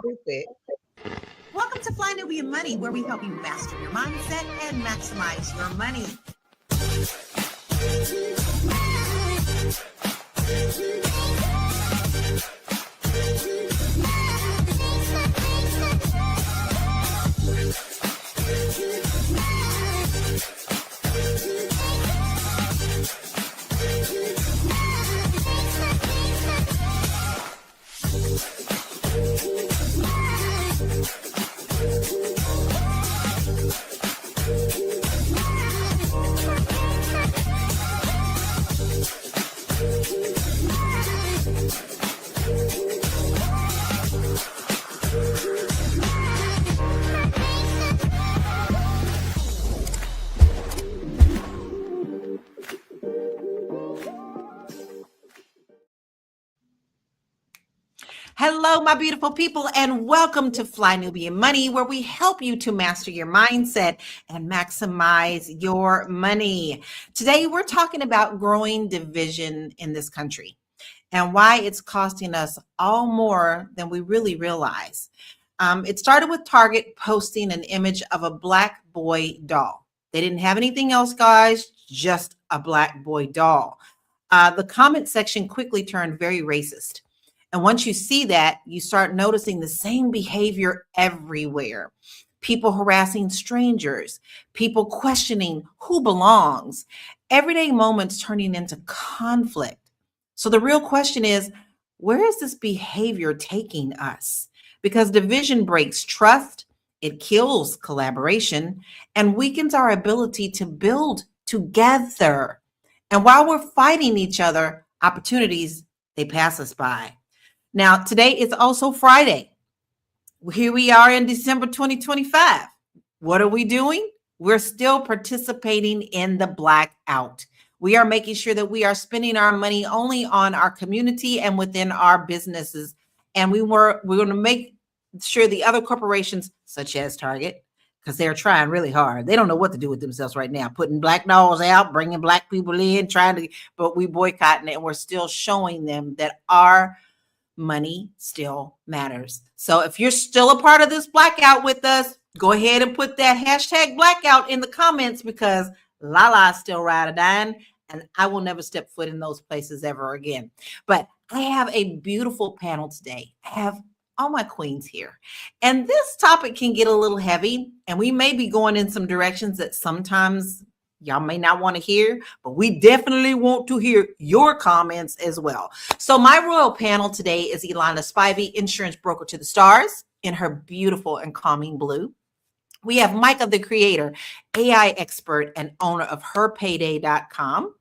Stupid. Welcome to Fly Nubian Money, where we help you master your mindset and maximize your money. Hello, my beautiful people, and welcome to Fly Nubian Money, where we help you to master your mindset and maximize your money. Today, we're talking about growing division in this country and why it's costing us all more than we really realize. It started with Target posting an image of a black boy doll. They didn't have anything else, guys, just a black boy doll. The comment section quickly turned very racist. And once you see that, you start noticing the same behavior everywhere. People harassing strangers, people questioning who belongs, everyday moments turning into conflict. So the real question is, where is this behavior taking us? Because division breaks trust, it kills collaboration, and weakens our ability to build together. And while we're fighting each other, opportunities, they pass us by. Now, today is also Friday. Here we are in December 2025. What are we doing? We're still participating in the blackout. We are making sure that we are spending our money only on our community and within our businesses. And we're going to make sure the other corporations, such as Target, because they're trying really hard. They don't know what to do with themselves right now, putting black dolls out, bringing black people in, but we boycotting it. And we're still showing them that our money still matters. So if you're still a part of this blackout with us, go ahead and put that hashtag blackout in the comments, because Lala's still ride or dying, and I will never step foot in those places ever again. But I have a beautiful panel today. I have all my queens here. And this topic can get a little heavy, and we may be going in some directions that sometimes y'all may not want to hear, but we definitely want to hear your comments as well. So my royal panel today is Ilana Spivey, insurance broker to the stars, in her beautiful and calming blue. We have Micah, the creator, AI expert and owner of herpayday.com.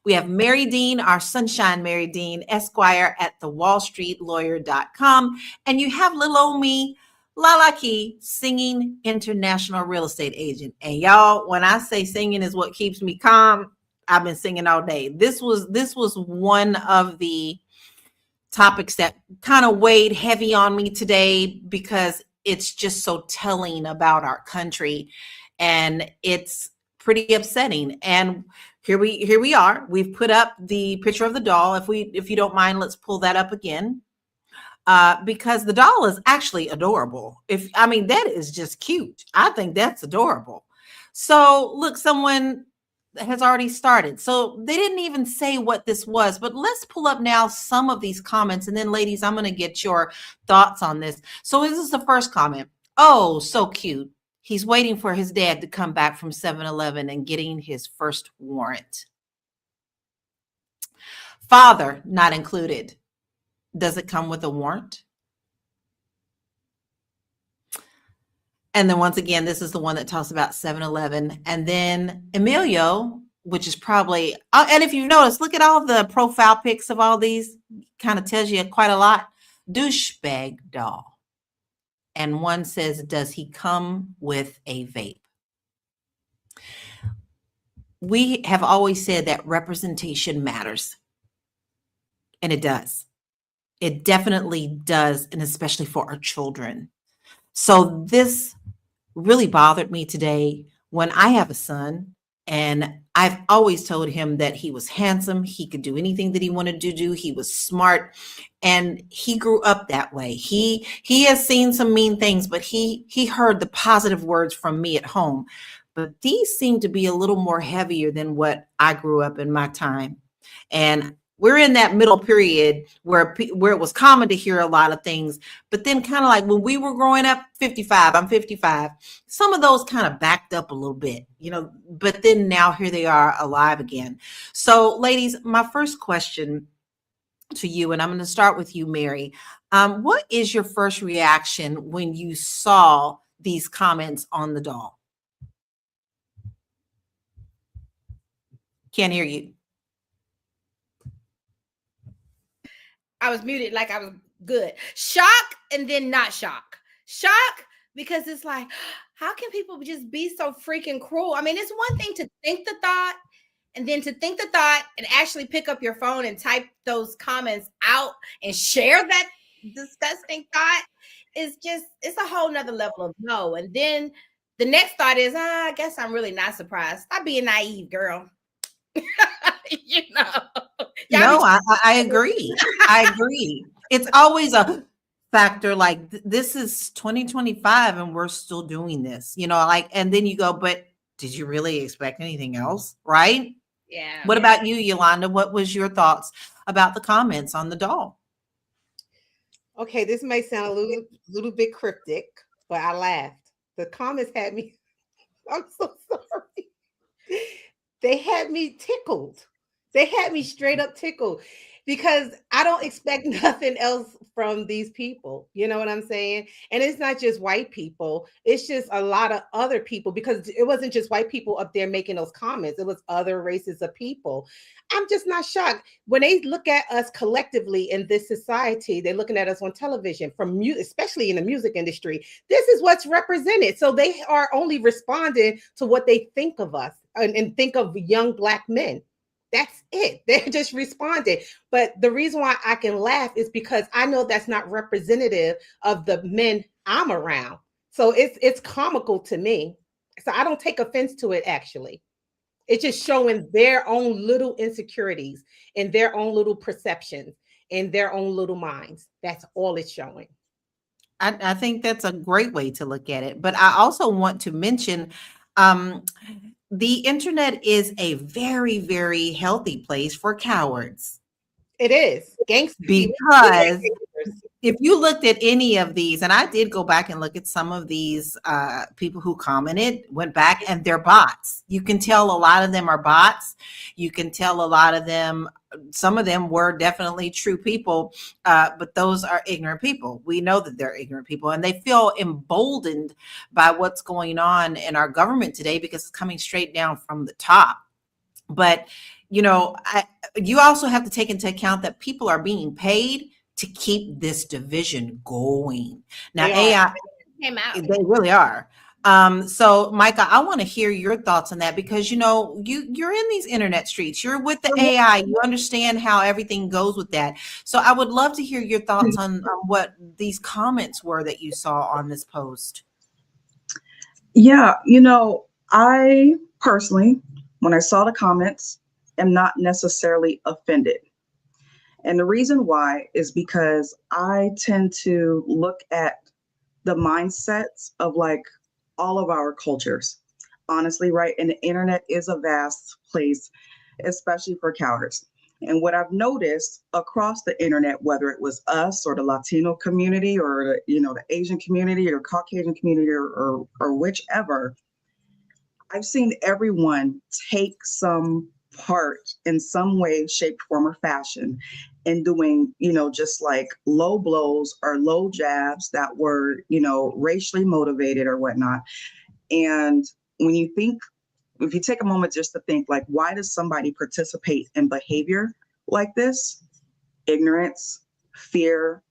We have Mary Dean, our sunshine Mary Dean, Esquire at thewallstreetlawyer.com. And you have little old me, Lala Key, singing international real estate agent. And y'all, when I say singing is what keeps me calm, I've been singing all day. This was one of the topics that kind of weighed heavy on me today, because it's just so telling about our country, and it's pretty upsetting. And here we are. We've put up the picture of the doll. If you don't mind, let's pull that up again. Because the doll is actually adorable. That is just cute. I think that's adorable. So look, someone has already started. So they didn't even say what this was, but let's pull up now some of these comments. And then ladies, I'm going to get your thoughts on this. So this is the first comment. Oh, so cute. He's waiting for his dad to come back from 7-Eleven and getting his first warrant. Father, not included. Does it come with a warrant? And then once again, this is the one that talks about 7-Eleven. And then Emilio, which is probably, and if you notice, look at all the profile pics of all these, kind of tells you quite a lot. Douchebag doll. And one says, does he come with a vape? We have always said that representation matters. And it does. It definitely does, and especially for our children. So this really bothered me today when I have a son And I've always told him that he was handsome. He could do anything that he wanted to do. He was smart, and he grew up that way. He has seen some mean things, but he heard the positive words from me at home. But these seem to be a little more heavier than what I grew up in my time. And we're in that middle period where it was common to hear a lot of things, but then kind of like when we were growing up, 55, I'm 55, some of those kind of backed up a little bit, but then now here they are alive again. So ladies, my first question to you, and I'm going to start with you, Mary. What is your first reaction when you saw these comments on the doll? Can't hear you. I was muted like I was good. Shock and then not shock. Shock because it's like, how can people just be so freaking cruel? I mean, it's one thing to think the thought and then to think the thought and actually pick up your phone and type those comments out and share that disgusting thought. It's a whole nother level of no. And then the next thought is, I guess I'm really not surprised. Stop being naive, girl. No, I agree. I agree. It's always a factor like this is 2025 and we're still doing this, and then you go, but did you really expect anything else? Right? Yeah. What about you, Yolanda? What was your thoughts about the comments on the doll? Okay, this may sound a little bit cryptic, but I laughed. The comments had me, I'm so sorry. They had me tickled. They had me straight up tickled because I don't expect nothing else from these people. You know what I'm saying? And it's not just white people. It's just a lot of other people, because it wasn't just white people up there making those comments. It was other races of people. I'm just not shocked. When they look at us collectively in this society, they're looking at us on television, especially in the music industry. This is what's represented. So they are only responding to what they think of us and think of young Black men. That's it. They're just responding. But the reason why I can laugh is because I know that's not representative of the men I'm around. So it's comical to me. So I don't take offense to it, actually. It's just showing their own little insecurities and their own little perceptions in their own little minds. That's all it's showing. I think that's a great way to look at it. But I also want to mention the internet is a very, very healthy place for cowards. It is. Gangsters. Because if you looked at any of these, and I did go back and look at some of these people who commented, went back, and they're bots. You can tell a lot of them are bots. You can tell a lot of them, some of them were definitely true people, but those are ignorant people. We know that they're ignorant people, and they feel emboldened by what's going on in our government today because it's coming straight down from the top. But, you also have to take into account that people are being paid to keep this division going. Now, AI came out. They really are. So Micah, I want to hear your thoughts on that because you're in these internet streets. You're with the AI. You understand how everything goes with that. So I would love to hear your thoughts on what these comments were that you saw on this post. Yeah, I personally, when I saw the comments, am not necessarily offended. And the reason why is because I tend to look at the mindsets of like all of our cultures, honestly, right? And the internet is a vast place, especially for cowards. And what I've noticed across the internet, whether it was us or the Latino community or the Asian community or Caucasian community or whichever, I've seen everyone take some part in some way, shape, form, or fashion in doing, just like low blows or low jabs that were, racially motivated or whatnot. And if you take a moment just to think, like, why does somebody participate in behavior like this? Ignorance, fear,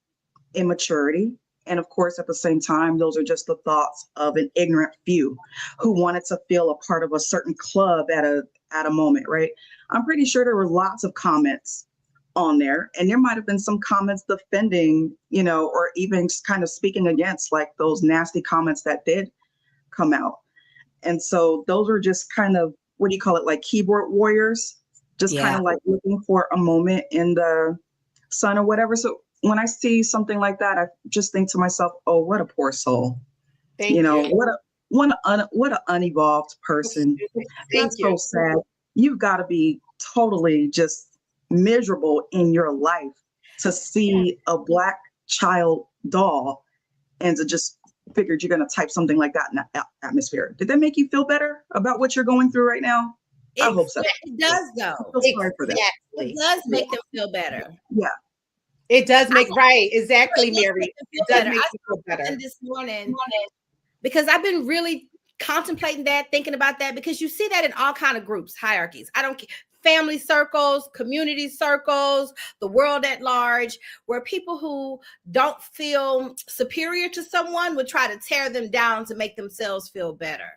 immaturity. And of course, at the same time, those are just the thoughts of an ignorant few who wanted to feel a part of a certain club at a moment, right? I'm pretty sure there were lots of comments on there, and there might have been some comments defending, or even kind of speaking against like those nasty comments that did come out. And so those are just kind of what do you call it, like keyboard warriors, just kind Yeah. of like looking for a moment in the sun or whatever. So when I see something like that, I just think to myself, oh, what a poor soul. You Thank know, you. what an unevolved person. Thank That's so you. sad. You've got to be totally just miserable in your life to see a Black child doll and to just figured you're going to type something like that in the atmosphere. Did that make you feel better about what you're going through right now? I hope so. It does, I though. feel sorry for that. It Exactly. does make them feel better. Yeah. It does make right. It Exactly, does Mary. make them It feel does better. make I you feel saw better. something this morning because I've been really contemplating that, thinking about that, because you see that in all kind of groups, hierarchies. I don't care. Family circles, community circles, the world at large, where people who don't feel superior to someone would try to tear them down to make themselves feel better.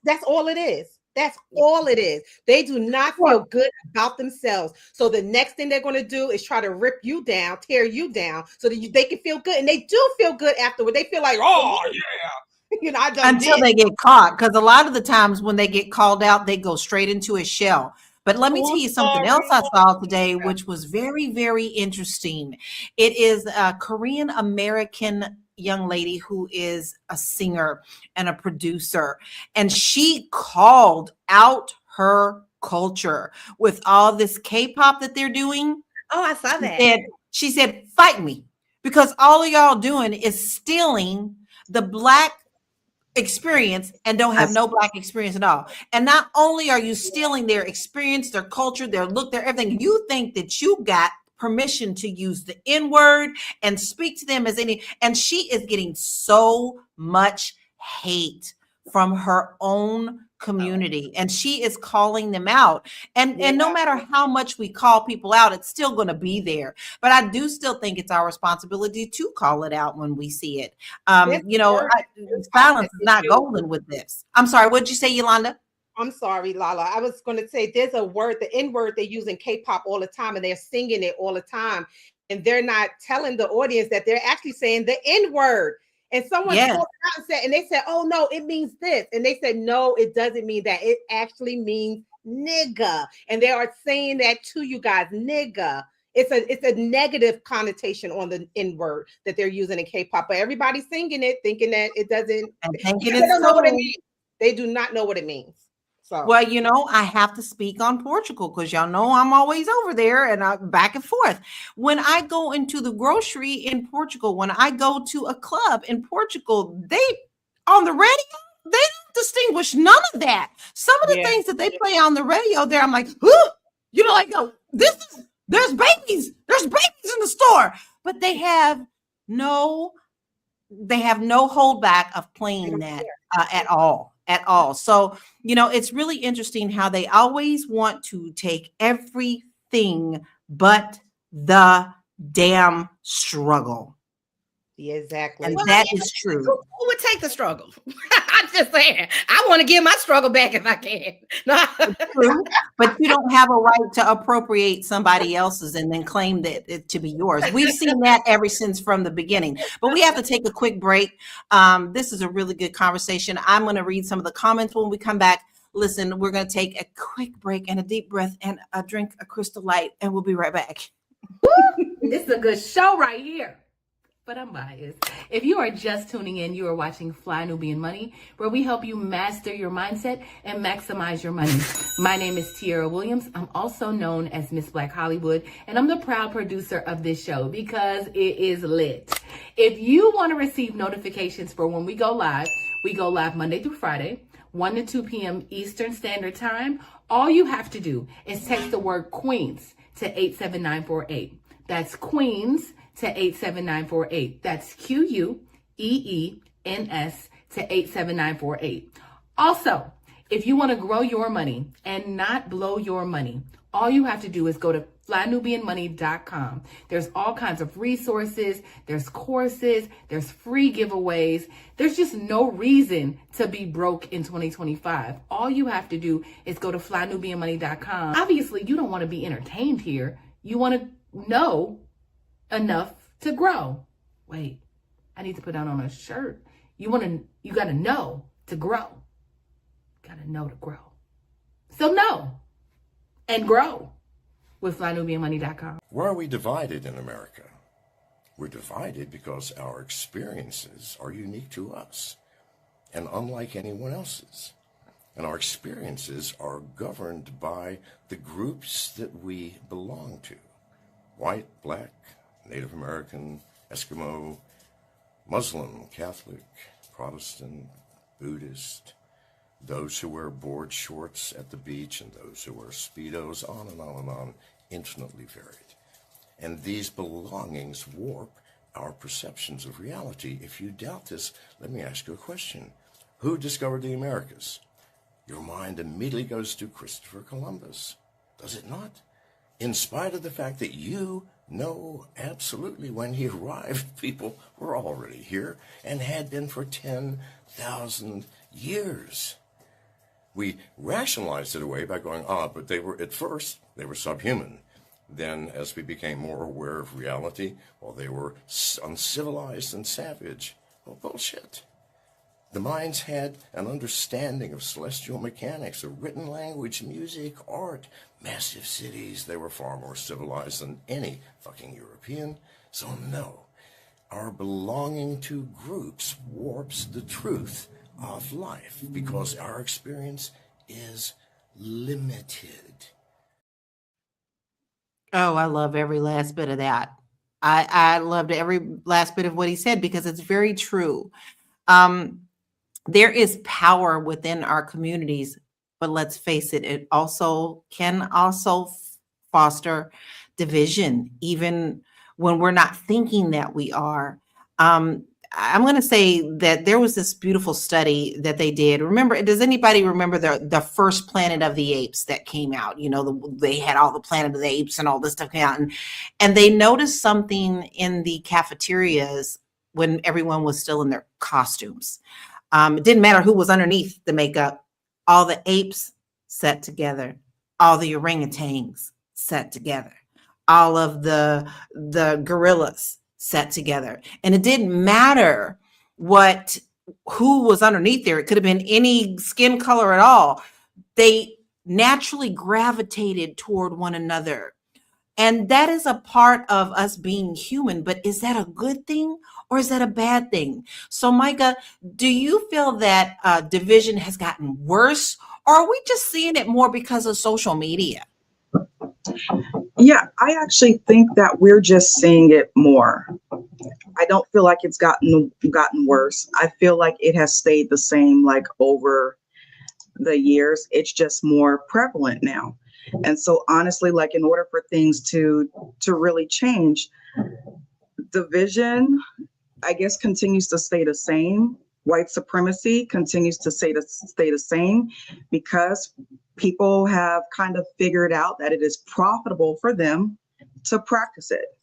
That's all it is. That's all it is. They do not feel good about themselves. So the next thing they're going to do is try to rip you down, tear you down, so that they can feel good. And they do feel good afterward. They feel like, oh yeah, I done Until did. they get caught, because a lot of the times when they get called out, they go straight into a shell. But let me Oh, tell you something else I saw today, which was very, very interesting. It is a Korean American young lady who is a singer and a producer, and she called out her culture with all this K-pop that they're doing. Oh, I saw that. She said, fight me, because all of y'all doing is stealing the Black experience and don't have no Black experience at all. And not only are you stealing their experience, their culture, their look, their everything, you think that you got permission to use the N word and speak to them as any, and she is getting so much hate from her own community, and she is calling them out. And no matter how much we call people out, it's still going to be there. But I do still think it's our responsibility to call it out when we see it. Silence is not golden with this. I'm sorry, what did you say, Yolanda? I'm sorry, Lala. I was going to say there's a word, the N word they use in K-pop all the time, and they're singing it all the time. And they're not telling the audience that they're actually saying the N word. And someone spoke out and said, and they said, oh no, it means this. And they said, no, it doesn't mean that. It actually means nigga. And they are saying that to you guys, nigga. It's a negative connotation on the N word that they're using in K-pop, but everybody's singing it, thinking that it doesn't. They don't know what it means. They do not know what it means. So. Well, I have to speak on Portugal because y'all know I'm always over there and back and forth. When I go into the grocery in Portugal, when I go to a club in Portugal, they on the radio, they don't distinguish none of that. Some of the things that they play on the radio there, I'm like, there's babies in the store, but they have no holdback of playing that at all. So, it's really interesting how they always want to take everything but the damn struggle. Yeah, exactly. And that is true. Who would take the struggle? I'm just saying, I want to get my struggle back if I can. No. True, but you don't have a right to appropriate somebody else's and then claim that it to be yours. We've seen that ever since from the beginning. But we have to take a quick break. This is a really good conversation. I'm going to read some of the comments when we come back. Listen, we're going to take a quick break and a deep breath and a drink of Crystal Light, and we'll be right back. This is a good show right here. But I'm biased. If you are just tuning in, you are watching Fly Nubian Money, where we help you master your mindset and maximize your money. My name is Tiara Williams. I'm also known as Miss Black Hollywood, and I'm the proud producer of this show because it is lit. If you want to receive notifications for when we go live Monday through Friday, 1 to 2 p.m. Eastern Standard Time. All you have to do is text the word Queens to 87948. That's Queens to 87948. That's QUEENS to 87948. Also, if you want to grow your money and not blow your money, all you have to do is go to flynubianmoney.com. There's all kinds of resources, there's courses, there's free giveaways. There's just no reason to be broke in 2025. All you have to do is go to flynubianmoney.com. Obviously, you don't want to be entertained here. You want to know enough to grow. Wait, I need to put that on a shirt. You got to know to grow. Got to know to grow. So know and grow with FlyNubianMoney.com. Why are we divided in America? We're divided because our experiences are unique to us and unlike anyone else's. And our experiences are governed by the groups that we belong to. White, black, Native American, Eskimo, Muslim, Catholic, Protestant, Buddhist, those who wear board shorts at the beach and those who wear Speedos, on and on and on, infinitely varied. And these belongings warp our perceptions of reality. If you doubt this, let me ask you a question. Who discovered the Americas? Your mind immediately goes to Christopher Columbus, does it not? In spite of the fact that you know absolutely when he arrived, people were already here and had been for 10,000 years. We rationalized it away by going, but they were, at first, they were subhuman. Then, as we became more aware of reality, well, they were uncivilized and savage. Well, bullshit. The Mayans had an understanding of celestial mechanics, of written language, music, art, massive cities. They were far more civilized than any fucking European. So no, our belonging to groups warps the truth of life because our experience is limited. Oh, I love every last bit of that. I loved every last bit of what he said because it's very true. There is power within our communities, but let's face it, it also can foster division, even when we're not thinking that we are. I'm going to say that there was this beautiful study that they did. Remember, does anybody remember the first Planet of the Apes that came out? You know, they had all the Planet of the Apes and all this stuff came out, and they noticed something in the cafeterias when everyone was still in their costumes. It didn't matter who was underneath the makeup. All the apes sat together. All the orangutans sat together. All of the gorillas sat together. And it didn't matter who was underneath there. It could have been any skin color at all. They naturally gravitated toward one another. And that is a part of us being human. But is that a good thing or is that a bad thing? So, Micah, do you feel that division has gotten worse, or are we just seeing it more because of social media? Yeah, I actually think that we're just seeing it more. I don't feel like it's gotten worse. I feel like it has stayed the same, like over the years. It's just more prevalent now. And so honestly, like in order for things to really change, division, I guess, continues to stay the same. White supremacy continues to stay the same because people have kind of figured out that it is profitable for them to practice it,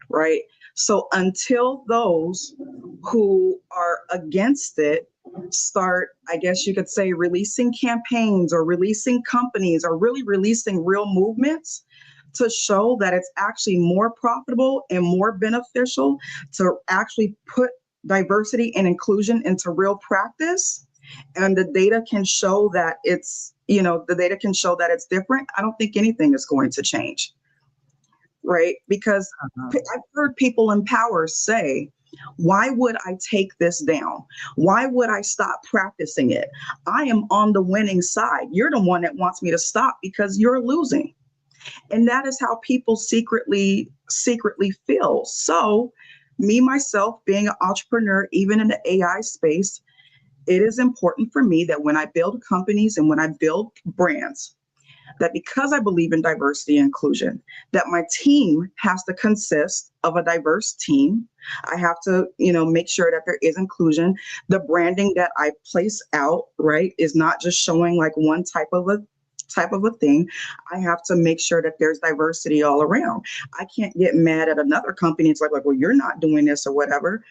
right? So until those who are against it start, I guess you could say, releasing campaigns or releasing companies or really releasing real movements to show that it's actually more profitable and more beneficial to actually put diversity and inclusion into real practice, and the data can show that it's different, I don't think anything is going to change, right? Because I've heard people in power say, why would I take this down? Why would I stop practicing it? I am on the winning side. You're the one that wants me to stop because you're losing. And that is how people secretly feel. So me, myself, being an entrepreneur, even in the AI space, it is important for me that when I build companies and when I build brands, that because I believe in diversity and inclusion, that my team has to consist of a diverse team. I have to, make sure that there is inclusion. The branding that I place out, right, is not just showing like one type of a thing. I have to make sure that there's diversity all around. I can't get mad at another company. It's like, well, you're not doing this or whatever.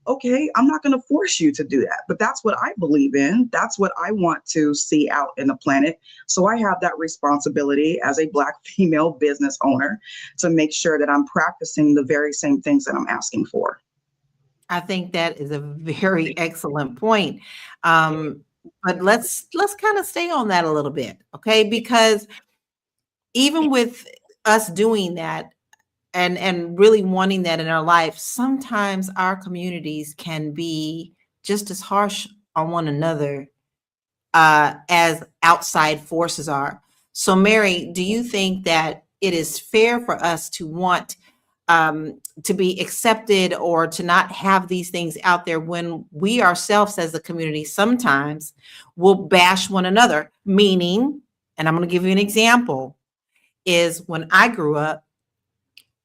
Okay, I'm not going to force you to do that, but that's what I believe in. That's what I want to see out in the planet. So I have that responsibility as a Black female business owner to make sure that I'm practicing the very same things that I'm asking for. I think that is a very excellent point. But let's kind of stay on that a little bit, okay? Because even with us doing that and really wanting that in our life, sometimes our communities can be just as harsh on one another as outside forces are. So, Mary, do you think that it is fair for us to want to be accepted or to not have these things out there when we ourselves as a community sometimes will bash one another? Meaning, and I'm going to give you an example, is when I grew up,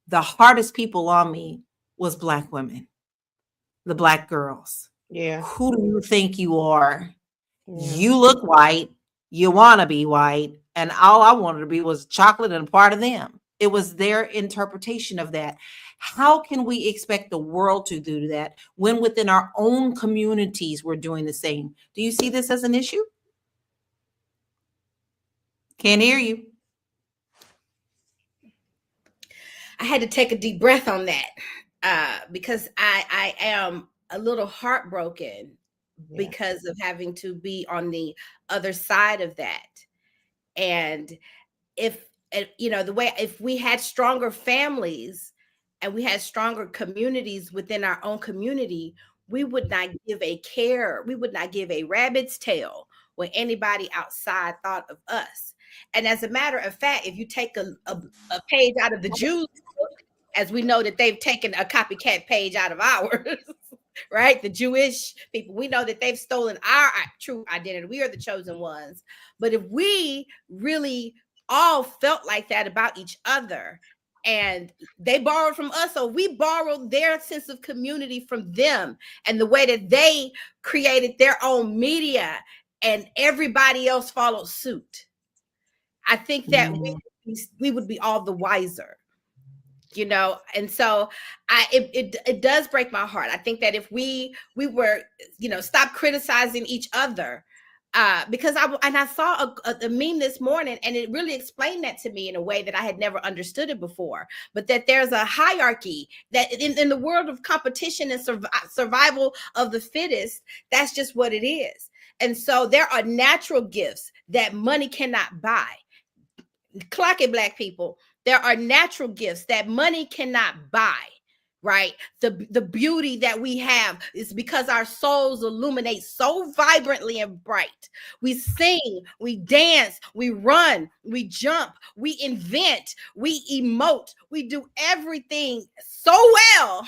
the hardest people on me was Black women, the Black girls. Yeah. Who do you think you are? Yeah. You look white, you want to be white, and all I wanted to be was chocolate and a part of them. It was their interpretation of that. How can we expect the world to do that when within our own communities we're doing the same? Do you see this as an issue? Can't hear you. I had to take a deep breath on that because I am a little heartbroken because of having to be on the other side of that. And if the way, if we had stronger families and we had stronger communities within our own community, we would not give a care, we would not give a rabbit's tail what anybody outside thought of us. And as a matter of fact, if you take a page out of the Jews book, as we know that they've taken a copycat page out of ours, right? The Jewish people, we know that they've stolen our true identity. We are the chosen ones. But if we really all felt like that about each other, and they borrowed from us, so we borrowed their sense of community from them, and the way that they created their own media, and everybody else followed suit, I think that we would be all the wiser. And so it does break my heart. I think that if we were, stop criticizing each other, because I saw a meme this morning, and it really explained that to me in a way that I had never understood it before. But that there's a hierarchy that in the world of competition and survival of the fittest, that's just what it is. And so there are natural gifts that money cannot buy. Clock it, Black people. There are natural gifts that money cannot buy, right? The beauty that we have is because our souls illuminate so vibrantly and bright. We sing, we dance, we run, we jump, we invent, we emote, we do everything so well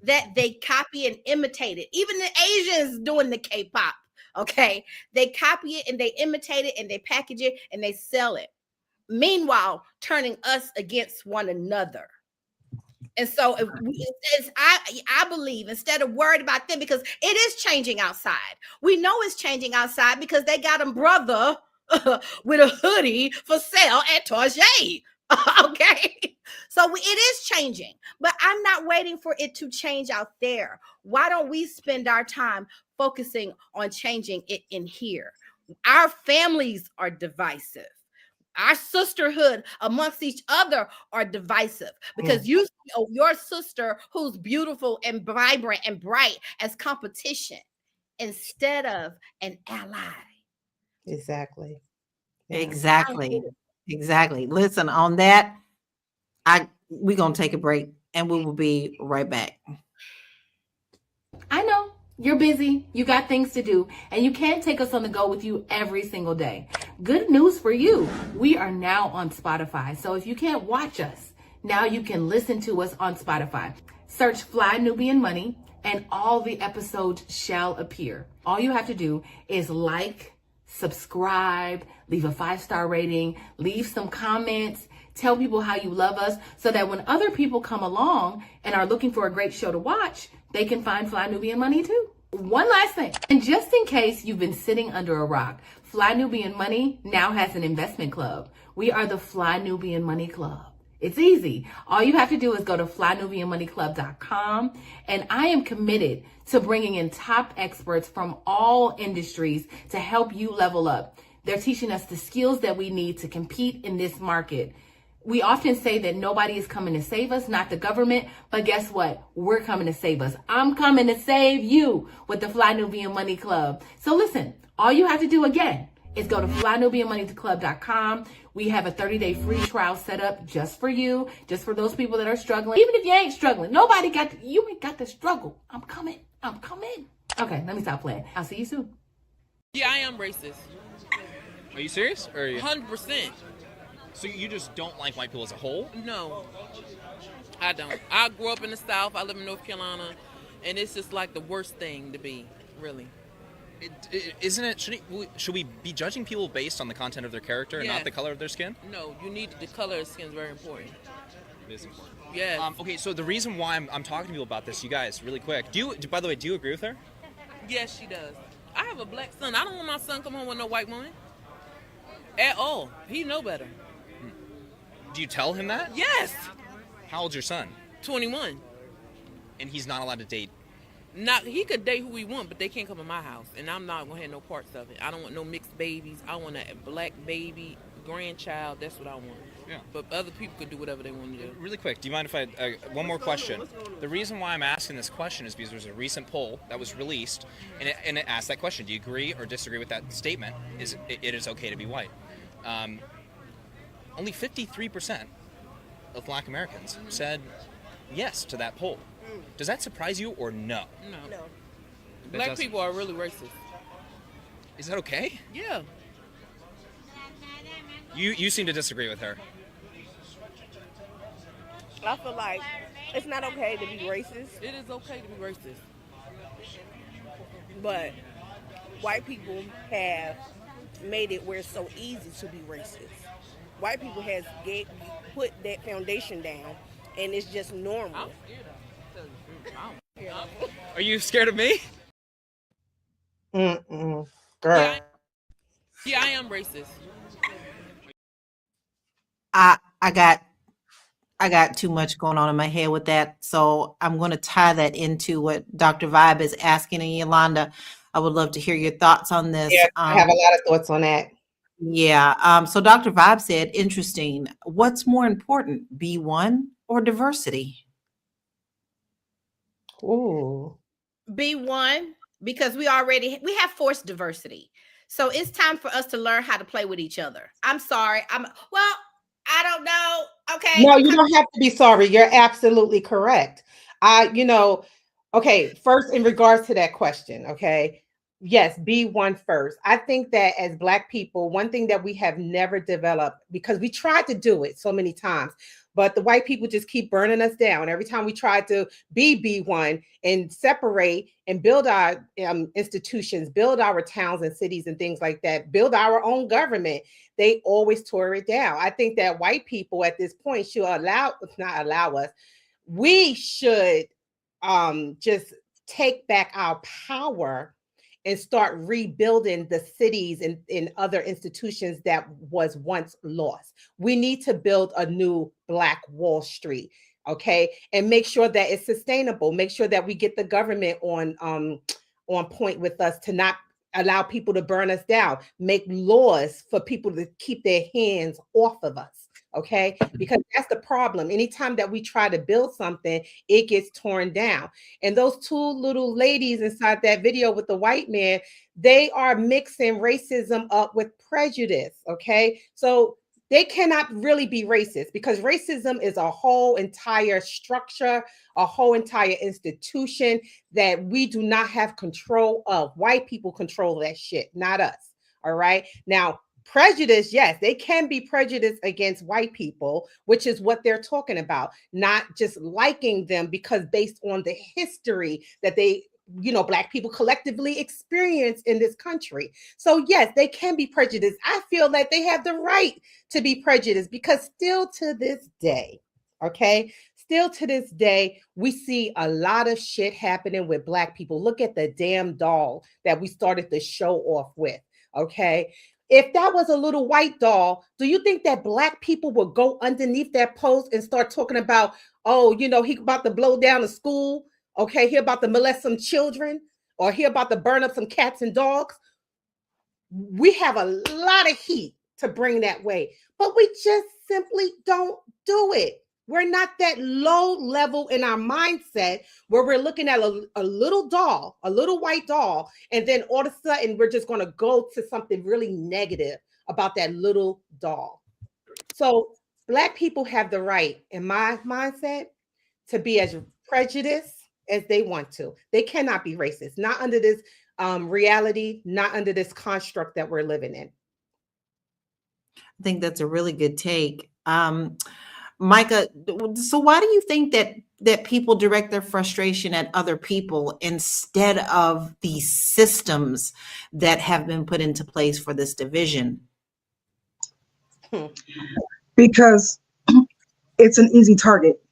that they copy and imitate it. Even the Asians doing the K-pop, okay? They copy it and they imitate it and they package it and they sell it. Meanwhile, turning us against one another. And so I believe, instead of worried about them, because it is changing outside. We know it's changing outside because they got a brother with a hoodie for sale at Target. Okay. So it is changing, but I'm not waiting for it to change out there. Why don't we spend our time focusing on changing it in here? Our families are divisive. Our sisterhood amongst each other are divisive because you see your sister who's beautiful and vibrant and bright as competition instead of an ally. Exactly. Yeah. Exactly. Listen, on that, we're going to take a break and we will be right back. I know you're busy, you got things to do, and you can't take us on the go with you every single day. Good news for you. We are now on Spotify. So if you can't watch us, now you can listen to us on Spotify. Search Fly Nubian Money and all the episodes shall appear. All you have to do is like, subscribe, leave a 5-star rating, leave some comments, tell people how you love us so that when other people come along and are looking for a great show to watch, they can find Fly Nubian Money too. One last thing, and just in case you've been sitting under a rock, Fly Nubian Money now has an investment club. We are the Fly Nubian Money Club. It's easy. All you have to do is go to flynubianmoneyclub.com, and I am committed to bringing in top experts from all industries to help you level up. They're teaching us the skills that we need to compete in this market. We often say that nobody is coming to save us, not the government, but guess what? We're coming to save us. I'm coming to save you with the Fly Nubian Money Club. So listen, all you have to do again is go to flynubianmoneyclub.com. We have a 30-day free trial set up just for you, just for those people that are struggling. Even if you ain't struggling, you ain't got to struggle. I'm coming. Okay, let me stop playing. I'll see you soon. Yeah, I am racist. Are you serious? Or are you? 100%. So you just don't like white people as a whole? No, I don't. I grew up in the South. I live in North Carolina, and it's just like the worst thing to be, really. Isn't it? Should we be judging people based on the content of their character and Yes. not the color of their skin? No, you need the color of skin is very important. It is important. Yes. Okay, so the reason why I'm talking to people about this, you guys, really quick. By the way, do you agree with her? Yes, she does. I have a black son. I don't want my son come home with no white woman. At all. He know better. Do you tell him that? Yes. How old's your son? 21. And he's not allowed to date. He could date who he want, but they can't come in my house, and I'm not gonna have no parts of it. I don't want no mixed babies. I want a black baby, grandchild. That's what I want. Yeah. But other people could do whatever they want to do. Really quick, do you mind if I one more question? The reason why I'm asking this question is because there's a recent poll that was released, and it asked that question: do you agree or disagree with that statement? It is okay to be white? Only 53% of Black Americans said yes to that poll. Does that surprise you or no? No. Black people are really racist. Is that okay? Yeah. You seem to disagree with her. I feel like it's not okay to be racist, It is okay to be racist. but white people have made it where it's so easy to be racist. White people has put that foundation down, and it's just normal. I'm scared of tell you the truth. Are you scared of me? Girl. Yeah, I am racist. I got too much going on in my head with that, so I'm going to tie that into what Dr. Vibe is asking. And Yolanda, I would love to hear your thoughts on this. Yeah, I have a lot of thoughts on that. Yeah. So Dr. Vibe said, interesting. What's more important, B1 or diversity? Ooh. B1, because we have forced diversity. So it's time for us to learn how to play with each other. I'm sorry. I don't know. Okay. No, you don't have to be sorry. You're absolutely correct. Okay, first in regards to that question, okay. Yes, B1 first. I think that as Black people, one thing that we have never developed, because we tried to do it so many times, but the white people just keep burning us down. Every time we try to be B1 and separate and build our institutions, build our towns and cities and things like that, build our own government, they always tore it down. I think that white people at this point should we should just take back our power and start rebuilding the cities and in other institutions that was once lost. We need to build a new Black Wall Street, okay? And make sure that it's sustainable. Make sure that we get the government on point with us to not allow people to burn us down. Make laws for people to keep their hands off of us, okay? Because that's the problem. Anytime that we try to build something, it gets torn down. And those two little ladies inside that video with the white man, they are mixing racism up with prejudice, okay? So they cannot really be racist, because racism is a whole entire structure, a whole entire institution that we do not have control of. White people control that shit, not us, all right? Now, prejudice, yes, they can be prejudiced against white people, which is what they're talking about, not just liking them because based on the history that they, Black people collectively experience in this country. So yes, they can be prejudiced. I feel like they have the right to be prejudiced, because still to this day, okay, still to this day, we see a lot of shit happening with Black people. Look at the damn doll that we started the show off with, okay? If that was a little white doll, do you think that Black people would go underneath that post and start talking about, oh, he about to blow down a school? Okay, he about to molest some children, or he about to burn up some cats and dogs? We have a lot of heat to bring that way, but we just simply don't do it. We're not that low level in our mindset where we're looking at a little doll, a little white doll, and then all of a sudden we're just going to go to something really negative about that little doll. So Black people have the right, in my mindset, to be as prejudiced as they want to. They cannot be racist, not under this reality, not under this construct that we're living in. I think that's a really good take. Micah, so why do you think that people direct their frustration at other people instead of the systems that have been put into place for this division? Because it's an easy target,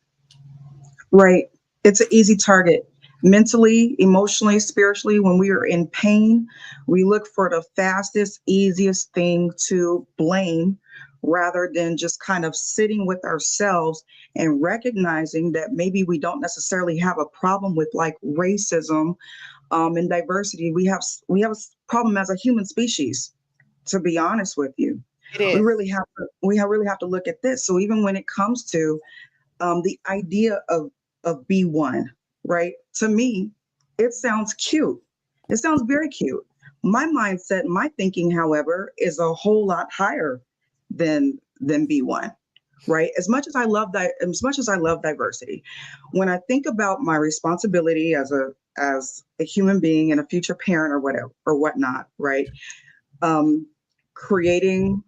right? It's an easy target. Mentally, emotionally, spiritually, when we are in pain, we look for the fastest, easiest thing to blame rather than just kind of sitting with ourselves and recognizing that maybe we don't necessarily have a problem with like racism and diversity. We have a problem as a human species, to be honest with you. It is. We really have to look at this. So even when it comes to the idea of B1, right? To me, it sounds cute. It sounds very cute. My mindset, my thinking, however, is a whole lot higher than B1, right? As much as I love diversity, when I think about my responsibility as a human being and a future parent or whatever or whatnot, right? Creating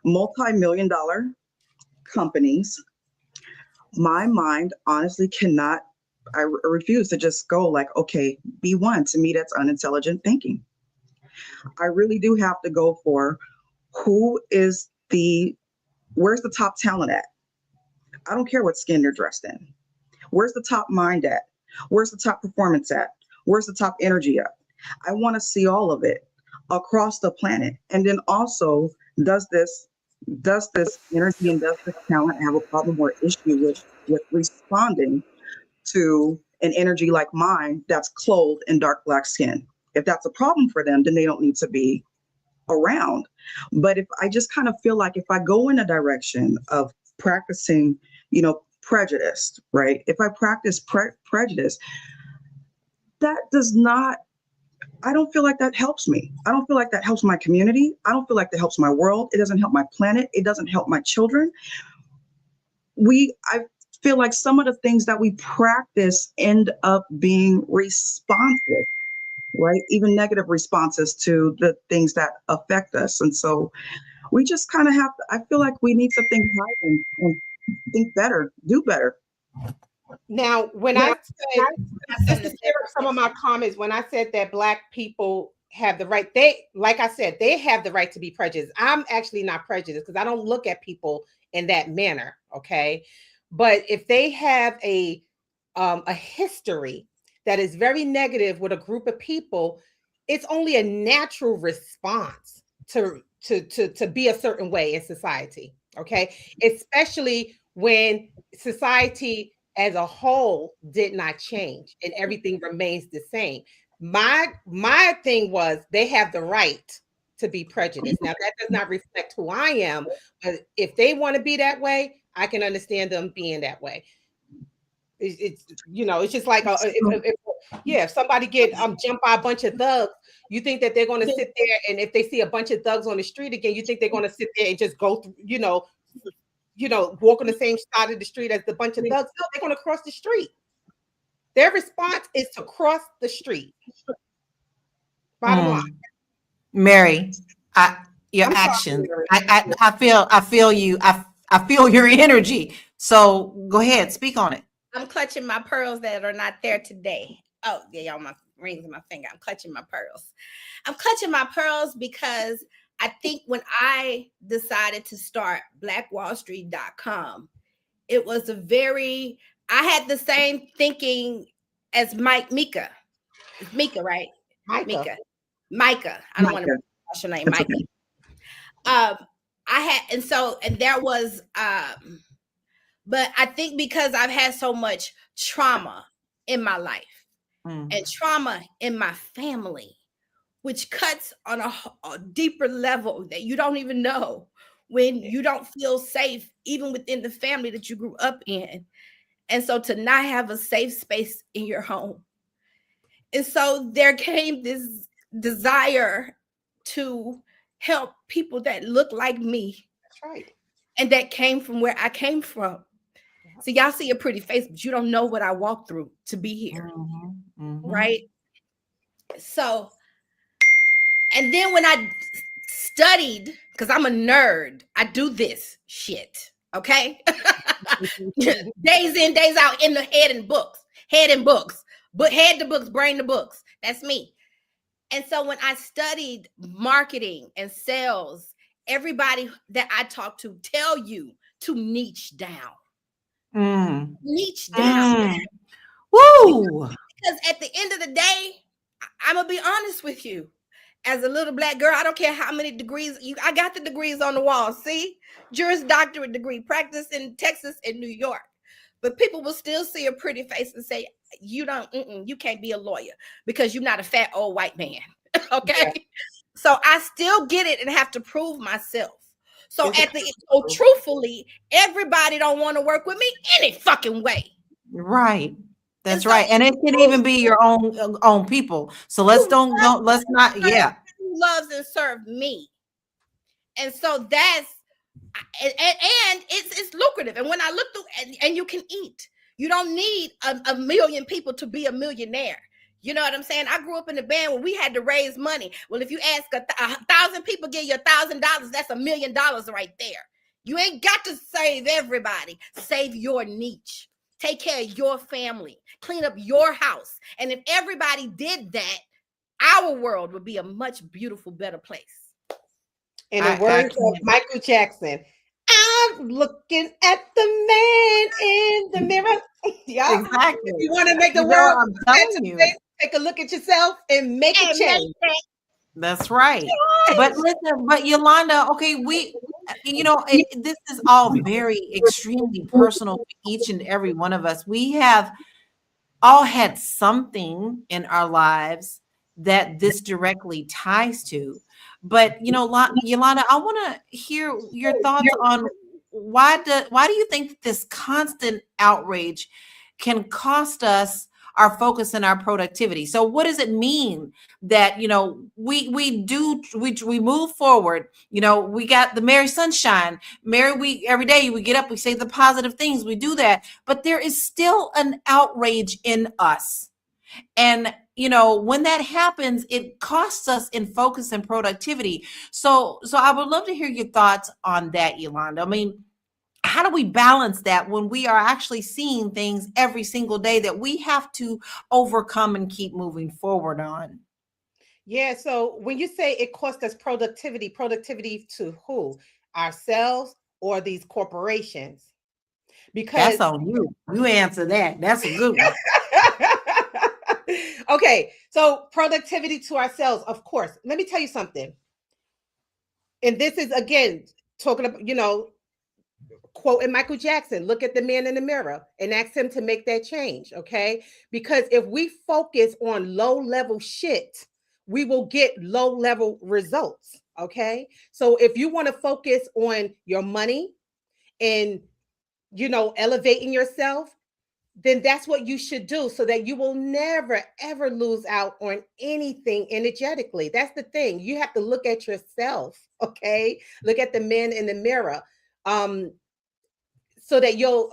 multi-million-dollar companies, my mind honestly cannot. I refuse to just go like, okay, B1, to me that's unintelligent thinking. I really do have to go for where's the top talent at? I don't care what skin they're dressed in. Where's the top mind at? Where's the top performance at? Where's the top energy at? I want to see all of it across the planet. And then also, does this energy and does this talent have a problem or issue with responding to an energy like mine that's clothed in dark Black skin? If that's a problem for them, then they don't need to be around. But if I just kind of feel like if I go in a direction of practicing, prejudice, right? If I practice prejudice, that does not, I don't feel like that helps me. I don't feel like that helps my community. I don't feel like that helps my world. It doesn't help my planet. It doesn't help my children. I feel like some of the things that we practice end up being responsive, right? Even negative responses to the things that affect us. And so we just kind of I feel like we need to think higher and think better, do better. Now, when I said, just to clear up some of my comments, when I said that Black people have the right, like I said, they have the right to be prejudiced. I'm actually not prejudiced because I don't look at people in that manner, okay? But if they have a history that is very negative with a group of people, it's only a natural response to be a certain way in society, okay? Especially when society as a whole did not change and everything remains the same. My thing was they have the right to be prejudiced. Now that does not reflect who I am, but if they want to be that way, I can understand them being that way. It's it's just like if somebody get jumped by a bunch of thugs, you think that they're going to sit there, and if they see a bunch of thugs on the street again, you think they're going to sit there and just go through, walk on the same side of the street as the bunch of thugs? No, they're going to cross the street. Their response is to cross the street. Bottom line. Mary, your actions. I feel you. I feel your energy. So go ahead, speak on it. I'm clutching my pearls that are not there today. Oh, yeah, y'all, my rings in my finger. I'm clutching my pearls. I'm clutching my pearls because I think when I decided to start blackwallstreet.com, it was I had the same thinking as Mika. It's Mika, right? Mika. I don't want to pronounce your name, Mika. There was, but I think because I've had so much trauma in my life and trauma in my family, which cuts on a deeper level that you don't even know, when you don't feel safe even within the family that you grew up in. And so to not have a safe space in your home. And so there came this desire to help people that look like me. That's right. And that came from where I came from. So y'all see a pretty face, but you don't know what I walked through to be here. Right? So, and then when I studied, because I'm a nerd, I do this shit. Okay. Days in, days out, in the head and books, but head to books, brain to books. That's me. And so when I studied marketing and sales, everybody that I talk to tell you to niche down. Niche down. Woo! Because at the end of the day, I'm gonna be honest with you. As a little black girl, I don't care how many degrees I got the degrees on the wall. See, Juris Doctorate degree, practice in Texas and New York. But people will still see a pretty face and say, you can't be a lawyer because you're not a fat old white man. Okay. Yeah. So I still get it and have to prove myself. So truthfully, everybody don't want to work with me any fucking way. Right. That's right. And it can even be your own people. So let's not. Yeah. Who loves and serve me. And so that's, and it's lucrative. And when I look through, and you can eat, you don't need a million people to be a millionaire. You know what I'm saying? I grew up in a band where we had to raise money. Well, if you ask 1,000 people give you $1,000, that's $1 million right there. You ain't got to save everybody. Save your niche. Take care of your family. Clean up your house. And if everybody did that, our world would be a much beautiful, better place. In the words of Michael Jackson, I'm looking at the man in the mirror. Yeah, exactly. If you want to make the world take a look at yourself and make a change. That's right. But listen, but Yolanda, okay, this is all very extremely personal to each and every one of us. We have all had something in our lives that this directly ties to. But Yolanda, I want to hear your thoughts on why do you think this constant outrage can cost us our focus and our productivity? So what does it mean that we move forward? We got the Merry Sunshine, we every day we get up, we say the positive things, we do that, but there is still an outrage in us. And when that happens, it costs us in focus and productivity. So I would love to hear your thoughts on that, Yolanda. I mean, how do we balance that when we are actually seeing things every single day that we have to overcome and keep moving forward on? Yeah. So when you say it costs us productivity to who? Ourselves or these corporations? Because that's on you. You answer that. That's a good one. Okay, so productivity to ourselves, of course. Let me tell you something. And this is, again, talking about, quoting Michael Jackson, look at the man in the mirror and ask him to make that change, okay? Because if we focus on low-level shit, we will get low-level results, okay? So if you want to focus on your money and, elevating yourself, then that's what you should do so that you will never, ever lose out on anything energetically. That's the thing. You have to look at yourself, okay? Look at the man in the mirror. So that you'll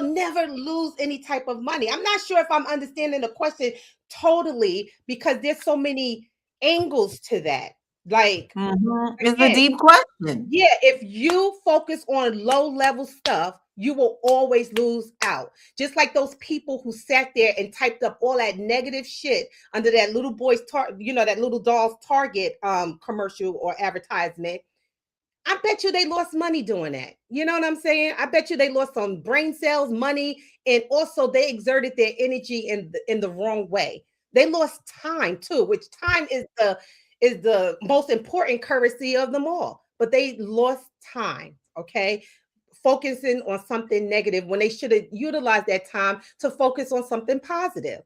never lose any type of money. I'm not sure if I'm understanding the question totally because there's so many angles to that. Like, it's a deep question. Yeah, if you focus on low-level stuff, you will always lose out. Just like those people who sat there and typed up all that negative shit under that little boy's that little doll's Target commercial or advertisement. I bet you they lost money doing that. You know what I'm saying? I bet you they lost some brain cells, money, and also they exerted their energy in the wrong way. They lost time too, which time is the most important currency of them all. But they lost time, okay? Focusing on something negative when they should have utilized that time to focus on something positive,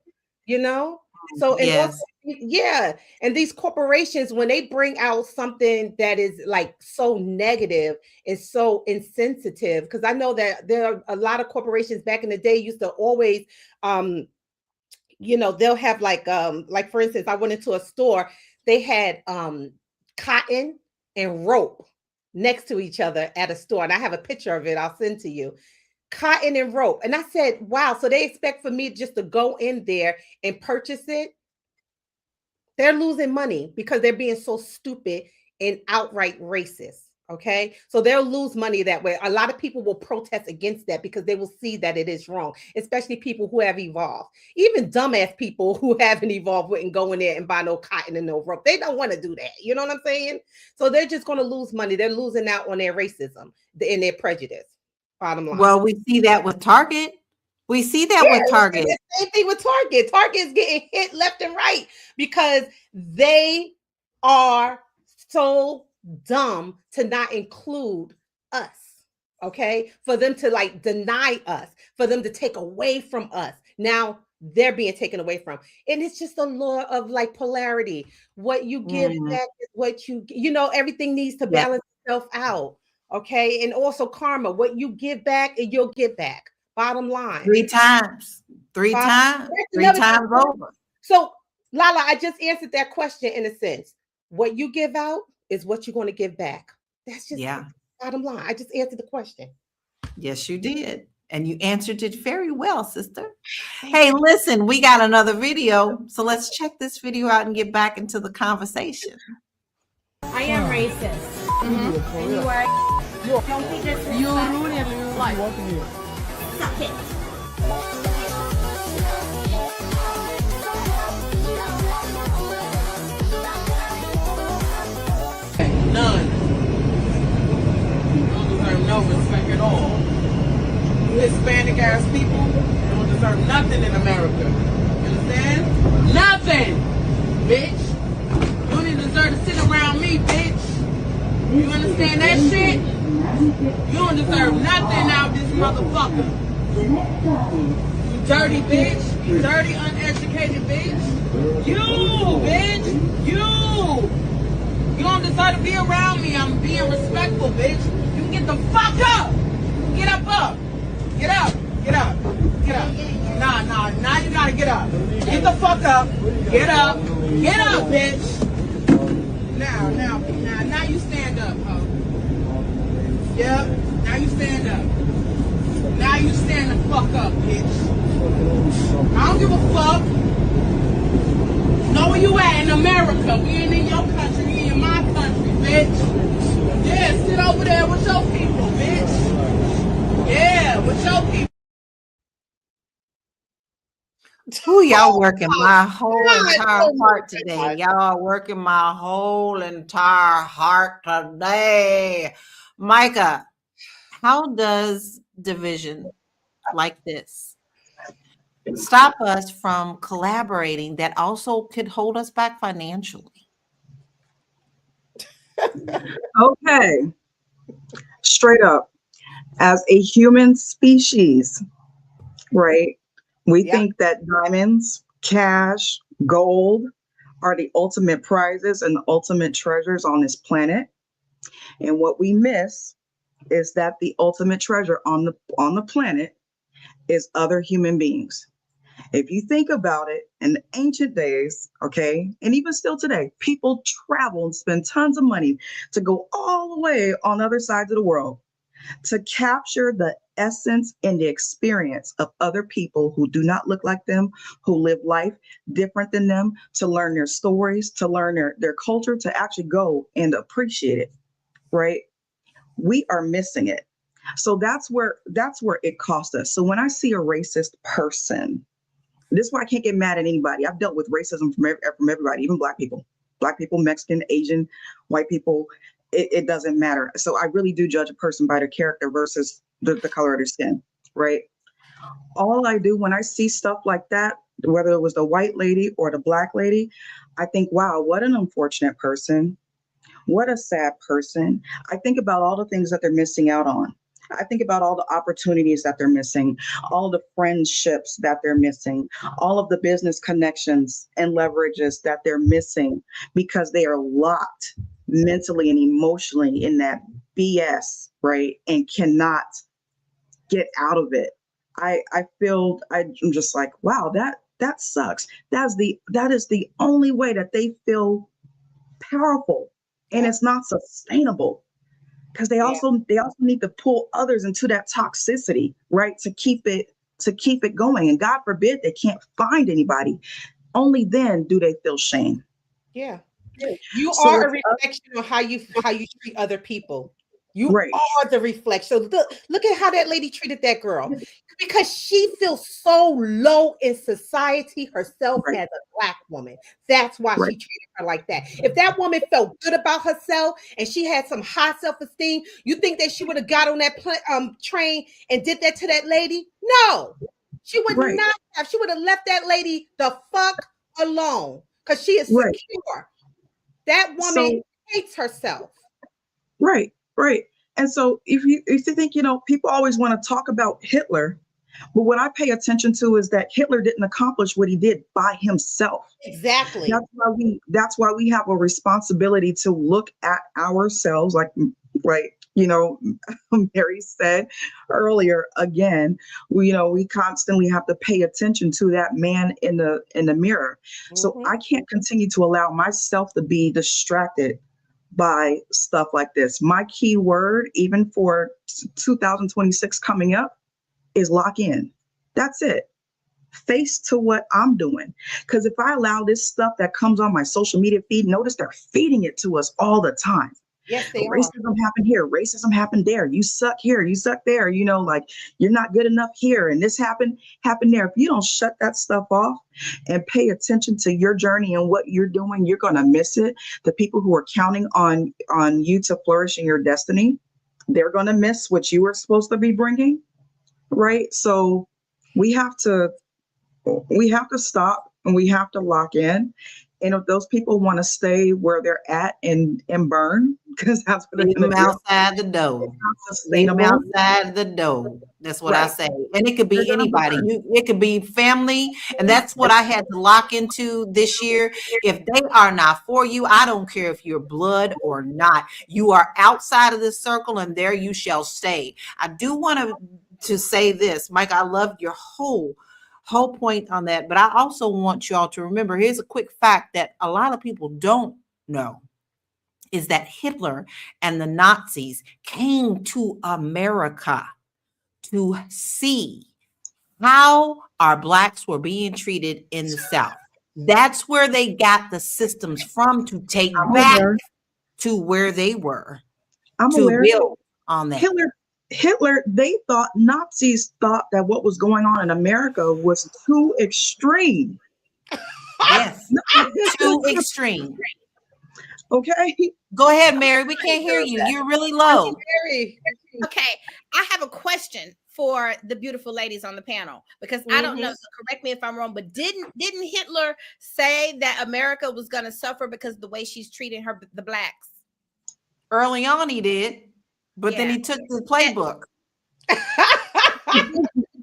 So, and also, Yes. yeah, and these corporations, when they bring out something that is like so negative, it's so insensitive. Because I know that there are a lot of corporations back in the day used to always, they'll have like for instance, I went into a store, they had cotton and rope next to each other at a store, and I have a picture of it. I'll send to you. Cotton and rope. And I said, wow, so they expect for me just to go in there and purchase it? They're losing money because they're being so stupid and outright racist. Okay. So they'll lose money that way. A lot of people will protest against that because they will see that it is wrong, especially people who have evolved. Even dumbass people who haven't evolved wouldn't go in there and buy no cotton and no rope. They don't want to do that. You know what I'm saying? So they're just going to lose money. They're losing out on their racism and their prejudice. Bottom line. Well, we see that with Target. We see that with Target. Same thing with Target. Target is getting hit left and right because they are so dumb to not include us. Okay, for them to like deny us, for them to take away from us. Now they're being taken away from, and it's just a law of like polarity. What you give back is what everything needs to balance itself out. Okay, and also karma. What you give back, and you'll get back. Bottom line. Three times over. So, Lala, I just answered that question in a sense. What you give out is what you're going to give back. That's just bottom line. I just answered the question. Yes, you did. And you answered it very well, sister. Hey, listen, we got another video. So let's check this video out and get back into the conversation. I am racist. Mm-hmm. And you are. Don't be disrespectful. You're ruining life. Suck it. None. You don't deserve no respect at all. You Hispanic ass people don't deserve nothing in America. You understand? Nothing, bitch. You don't even deserve to sit around me, bitch. You understand that shit? You don't deserve nothing out this motherfucker. You dirty bitch. You dirty, uneducated bitch. You, bitch. You. You don't deserve to be around me. I'm being respectful, bitch. You can get the fuck up. Get up. Get up. Get up. Get up. Nah. Now you gotta get up. Get the fuck up. Get up. Get up, bitch. Now you stand up, ho. Yep. Now you stand up. Now you stand the fuck up, bitch. I don't give a fuck. Know where you at in America. We ain't in your country. We in my country, bitch. Yeah, sit over there with your people, bitch. Yeah, with your people. Ooh, y'all working my whole entire heart today. Y'all working my whole entire heart today. Micah, how does division like this stop us from collaborating that also could hold us back financially? Okay. Straight up. As a human species, right? We think that diamonds, cash, gold are the ultimate prizes and the ultimate treasures on this planet. And what we miss is that the ultimate treasure on the planet is other human beings. If you think about it, in the ancient days, okay, and even still today, people travel and spend tons of money to go all the way on other sides of the world to capture the essence and the experience of other people who do not look like them, who live life different than them, to learn their stories, to learn their culture, to actually go and appreciate it, right? We are missing it. So that's where it costs us. So when I see a racist person, this is why I can't get mad at anybody. I've dealt with racism from everybody, even Black people, Mexican, Asian, white people. It doesn't matter. So I really do judge a person by their character versus the color of their skin, right? All I do when I see stuff like that, whether it was the white lady or the Black lady, I think, wow, what an unfortunate person. What a sad person. I think about all the things that they're missing out on. I think about all the opportunities that they're missing, all the friendships that they're missing, all of the business connections and leverages that they're missing because they are locked mentally and emotionally in that BS, right? And cannot get out of it. I'm just like, wow, that sucks. That is the only way that they feel powerful, and it's not sustainable because they also need to pull others into that toxicity, right? To keep it going. And God forbid they can't find anybody. Only then do they feel shame. Yeah. You So are a it's reflection of how you treat other people. You right, are the reflection. So look at how that lady treated that girl. Because she feels so low in society herself right, as a Black woman. That's why right, she treated her like that. If that woman felt good about herself and she had some high self-esteem, you think that she would have got on that train and did that to that lady? No, she would right, not have. She would have left that lady the fuck alone because she is right. secure. That woman So hates herself. right, right. And so if you think, people always want to talk about Hitler, but what I pay attention to is that Hitler didn't accomplish what he did by himself. Exactly. That's why we have a responsibility to look at ourselves, like Mary said earlier. Again, we constantly have to pay attention to that man in the mirror. So I can't continue to allow myself to be distracted by stuff like this. My key word, even for 2026 coming up, is lock in. That's it. Face to what I'm doing. Because if I allow this stuff that comes on my social media feed, notice they're feeding it to us all the time. Yes, they are. Racism happened here, racism happened there. You suck here, you suck there. Like you're not good enough here, and this happened there. If you don't shut that stuff off and pay attention to your journey and what you're doing, you're gonna miss it. The people who are counting on you to flourish in your destiny, they're gonna miss what you were supposed to be bringing, right? So we have to stop and we have to lock in. And if those people want to stay where they're at and burn, because that's what they're Leave going them to do. outside the door. Leave them Sustainable. outside the door. That's what I Right. say. And it could be They're gonna anybody. burn. It could be family. And that's what I had to lock into this year. If they are not for you, I don't care if you're blood or not. You are outside of this circle and there you shall stay. I do want to say this, Mike, I love your whole point on that. But I also want y'all to remember, here's a quick fact that a lot of people don't know, is that Hitler and the Nazis came to America to see how our Blacks were being treated in the South. That's where they got the systems from to take back to where they were, to build on that. Hitler, Nazis thought that what was going on in America was too extreme. Yes, too extreme. Okay. Go ahead, Mary. We can't hear you. You're really low. Okay, I have a question for the beautiful ladies on the panel because I don't know. So correct me if I'm wrong, but didn't Hitler say that America was going to suffer because of the way she's treating the Blacks? Early on, he did, but then he took the playbook.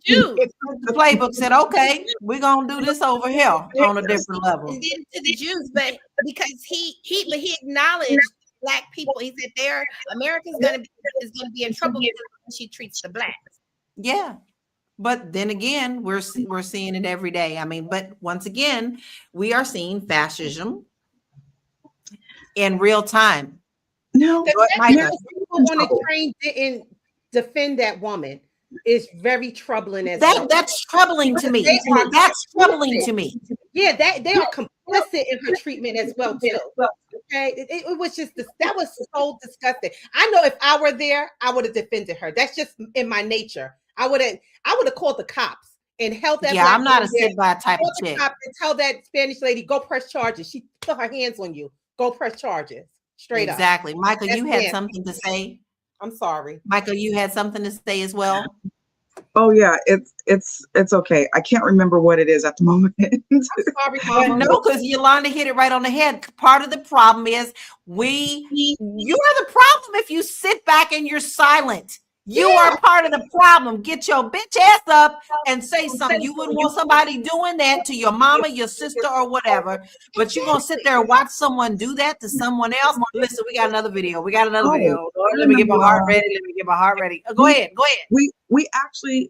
The playbook said, "Okay, we're gonna do this over here on a different level." And then to the Jews, but because he acknowledged Black people, he said, America's gonna be in trouble because she treats the Blacks. Yeah, but then again, we're seeing it every day. I mean, but once again, we are seeing fascism in real time. No, people on the train didn't defend that woman. Is very troubling as well. That's troubling to me. That's troubling to me. Yeah, they are complicit in her treatment as well too. Okay, it was just that was so disgusting. I know if I were there, I would have defended her. That's just in my nature. I would have called the cops and held that. Yeah, I'm not a sit by type of chick. And tell that Spanish lady, go press charges. She put her hands on you. Go press charges. Straight up. Exactly, Michael. You had something to say. I'm sorry, Michael. You had something to say as well. Oh yeah, it's okay. I can't remember what it is at the moment. I'm sorry, Mama. No, because Yolanda hit it right on the head. Part of the problem is you are the problem if you sit back and you're silent. You are part of the problem. Get your bitch ass up and say something. You wouldn't want somebody doing that to your mama, your sister, or whatever. But you're going to sit there and watch someone do that to someone else. Listen, we got another video. We got another video. Lord, let me get my heart ready. Let me get my heart ready. Go ahead. Go ahead.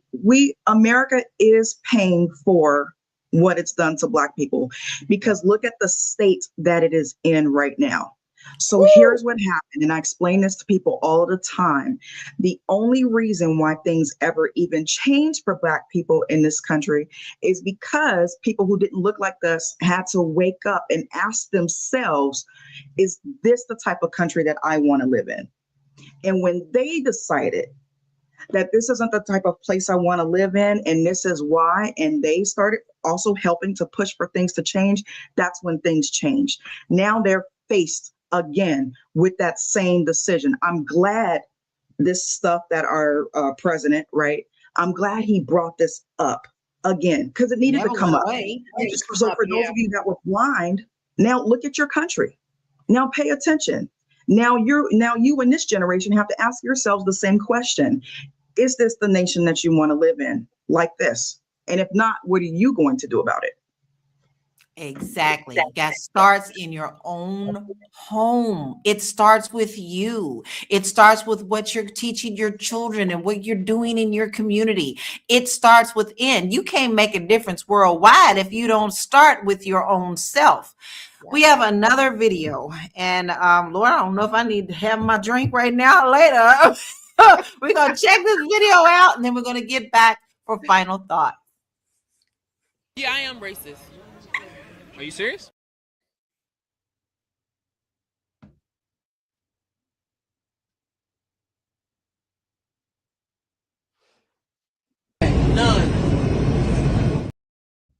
America is paying for what it's done to Black people, because look at the state that it is in right now. So here's what happened, and I explain this to people all the time. The only reason why things ever even changed for Black people in this country is because people who didn't look like us had to wake up and ask themselves, is this the type of country that I want to live in? And when they decided that this isn't the type of place I want to live in, and this is why, and they started also helping to push for things to change, that's when things changed. Now they're faced again with that same decision. I'm glad this stuff that our president, right? I'm glad he brought this up again, because it needed to come up. So for those of you that were blind, now look at your country. Now pay attention. Now you in this generation have to ask yourselves the same question. Is this the nation that you want to live in like this? And if not, what are you going to do about it? Exactly. That starts in your own home. It starts with you. It starts with what you're teaching your children and what you're doing in your community. It starts within. You can't make a difference worldwide if you don't start with your own self. We have another video, and Lord, I don't know if I need to have my drink right now or later. We're going to check this video out, and then we're going to get back for final thought. Yeah, I am racist. Are you serious? None.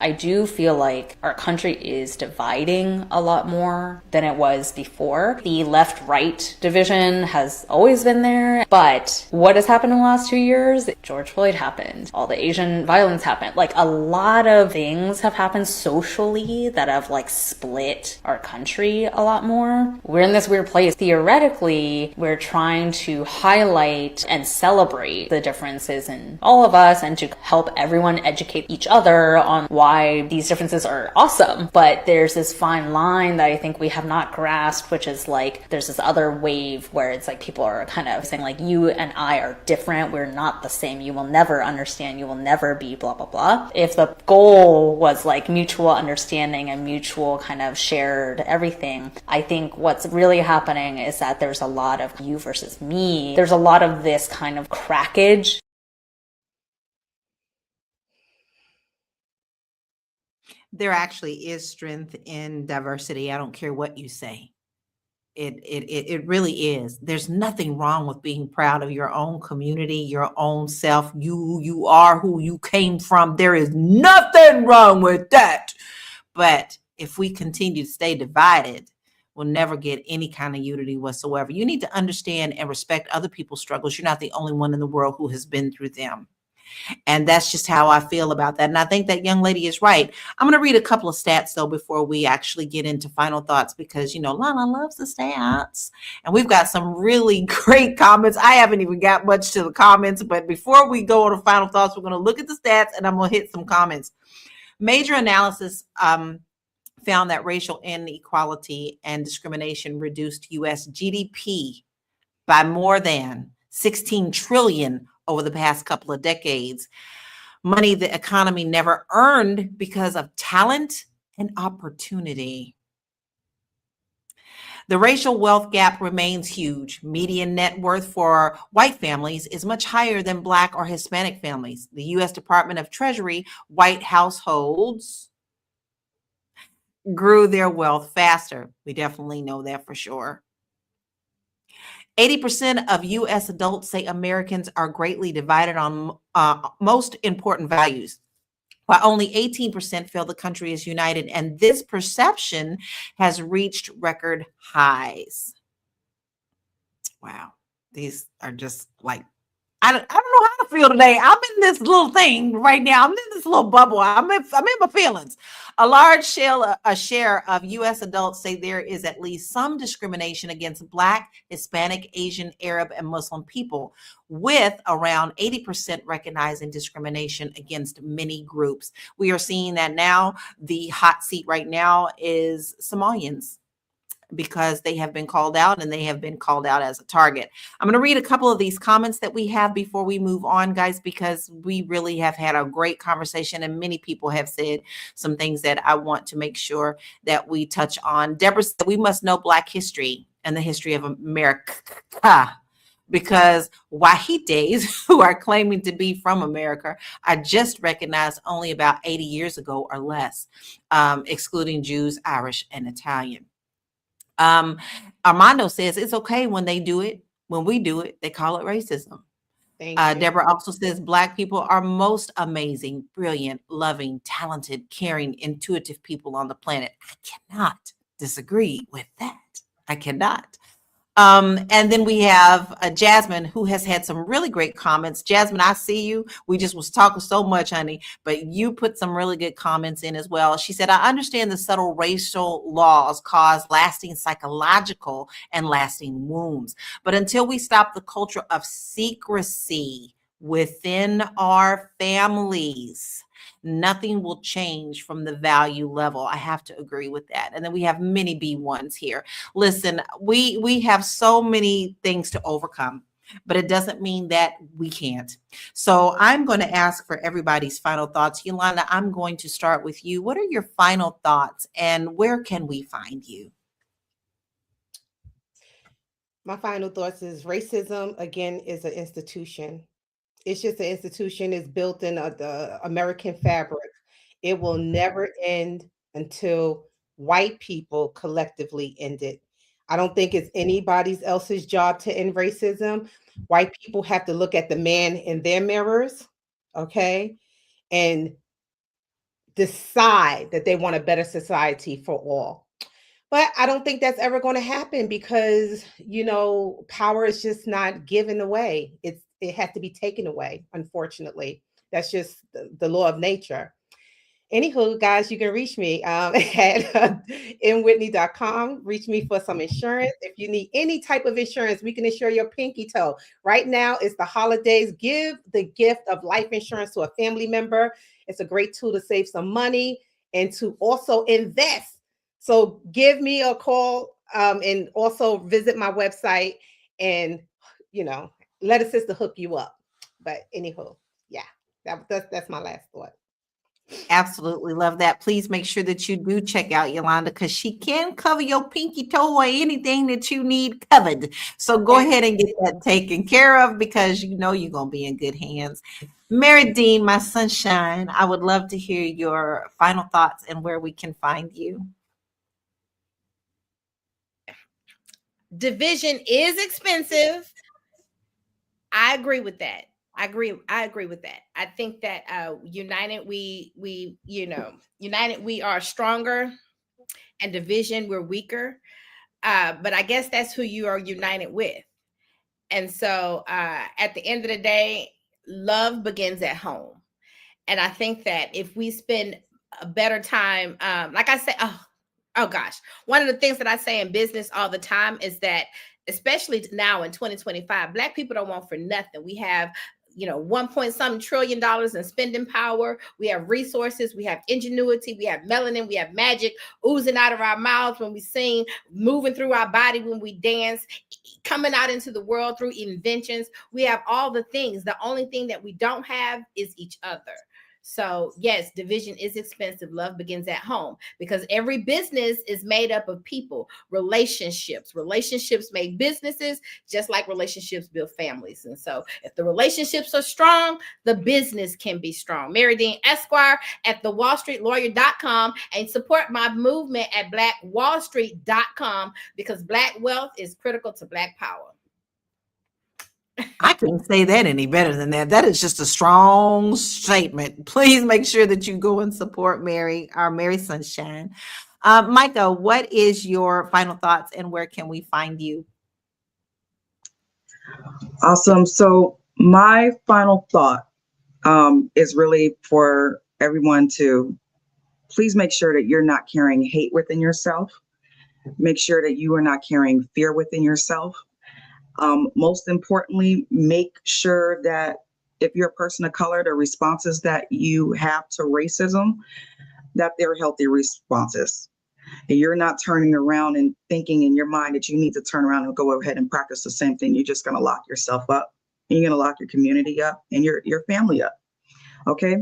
I do feel like our country is dividing a lot more than it was before. The left-right division has always been there, but what has happened in the last 2 years? George Floyd happened. All the Asian violence happened. Like, a lot of things have happened socially that have like split our country a lot more. We're in this weird place. Theoretically, we're trying to highlight and celebrate the differences in all of us and to help everyone educate each other on why these differences are awesome. But there's this fine line that I think we have not grasped, which is like, there's this other wave where it's like people are kind of saying like, you and I are different. We're not the same. You will never understand. You will never be blah, blah, blah. If the goal was like mutual understanding and mutual kind of shared everything, I think what's really happening is that there's a lot of you versus me. There's a lot of this kind of crackage. There actually is strength in diversity. I don't care what you say. It really is. There's nothing wrong with being proud of your own community, your own self. You are who you came from. There is nothing wrong with that. But if we continue to stay divided, we'll never get any kind of unity whatsoever. You need to understand and respect other people's struggles. You're not the only one in the world who has been through them. And that's just how I feel about that. And I think that young lady is right. I'm going to read a couple of stats, though, before we actually get into final thoughts, because, you know, Lana loves the stats. And we've got some really great comments. I haven't even got much to the comments. But before we go on to final thoughts, we're going to look at the stats and I'm going to hit some comments. Major analysis found that racial inequality and discrimination reduced U.S. GDP by more than 16 trillion over the past couple of decades, money the economy never earned because of talent and opportunity. The racial wealth gap remains huge. Median net worth for white families is much higher than Black or Hispanic families. The U.S. Department of Treasury, white households grew their wealth faster. We definitely know that for sure. 80% of U.S. adults say Americans are greatly divided on most important values, while only 18% feel the country is united. And this perception has reached record highs. Wow. These are just like I don't know how to feel today. I'm in this little thing right now. I'm in this little bubble. I'm in my feelings. A share of U.S. adults say there is at least some discrimination against Black, Hispanic, Asian, Arab, and Muslim people, with around 80% recognizing discrimination against many groups. We are seeing that now. The hot seat right now is Somalians, because they have been called out, and they have been called out as a target. I'm going to read a couple of these comments that we have before we move on, guys, because we really have had a great conversation, and many people have said some things that I want to make sure that we touch on. Deborah said we must know Black history and the history of America, because Wahites who are claiming to be from America are just recognized only about 80 years ago or less, excluding Jews, Irish, and Italian. Armando says it's okay when they do it. When we do it, they call it racism. Thank you. Deborah also says Black people are most amazing, brilliant, loving, talented, caring, intuitive people on the planet. I cannot disagree with that. I cannot. And then we have Jasmine, who has had some really great comments. Jasmine, I see you. We just was talking so much, honey, but you put some really good comments in as well. She said, I understand the subtle racial laws cause lasting psychological and lasting wounds. But until we stop the culture of secrecy within our families, nothing will change from the value level. I have to agree with that. And then we have many B1s here. Listen, we have so many things to overcome, but it doesn't mean that we can't. So I'm going to ask for everybody's final thoughts. Yolanda, I'm going to start with you. What are your final thoughts, and where can we find you? My final thoughts is racism, again, is an institution. It's just an institution. It's built in the American fabric. It will never end until white people collectively end it. I don't think it's anybody's else's job to end racism. White people have to look at the man in their mirrors, okay, and decide that they want a better society for all. But I don't think that's ever going to happen because, power is just not given away. It has to be taken away, unfortunately. That's just the law of nature. Anywho, guys, you can reach me at mwhitney.com. Reach me for some insurance. If you need any type of insurance, we can insure your pinky toe. Right now, it's the holidays. Give the gift of life insurance to a family member. It's a great tool to save some money and to also invest. So give me a call and also visit my website and, let a sister hook you up. But anywho, yeah, that's my last thought. Absolutely love that. Please make sure that you do check out Yolanda, because she can cover your pinky toe or anything that you need covered. So go ahead and get that taken care of, because you're going to be in good hands. Mary Dean, my sunshine, I would love to hear your final thoughts and where we can find you. Division is expensive. I agree with that. I agree with that. I think that united united we are stronger, and division we're weaker. But I guess that's who you are united with. And so at the end of the day, love begins at home. And I think that if we spend a better time, like I said, oh gosh, one of the things that I say in business all the time is that, especially now in 2025, Black people don't want for nothing. We have 1 trillion in spending power. We have resources. We have ingenuity. We have melanin. We have magic oozing out of our mouths when we sing, moving through our body when we dance, coming out into the world through inventions. We have all the things. The only thing that we don't have is each other. So yes, division is expensive. Love begins at home, because every business is made up of people, relationships. Relationships make businesses, just like relationships build families. And so if the relationships are strong, the business can be strong. Mary Dean Esquire at thewallstreetlawyer.com, and support my movement at blackwallstreet.com, because Black wealth is critical to Black power. I couldn't say that any better than that. That is just a strong statement. Please make sure that you go and support Mary, our Mary Sunshine. Micah, what is your final thoughts, and where can we find you? Awesome. So My final thought is really for everyone to please make sure that you're not carrying hate within yourself. Make sure that you are not carrying fear within yourself. Most importantly, make sure that if you're a person of color, the responses that you have to racism, that they're healthy responses. And you're not turning around and thinking in your mind that you need to turn around and go ahead and practice the same thing. You're just going to lock yourself up, and you're going to lock your community up and your family up. Okay.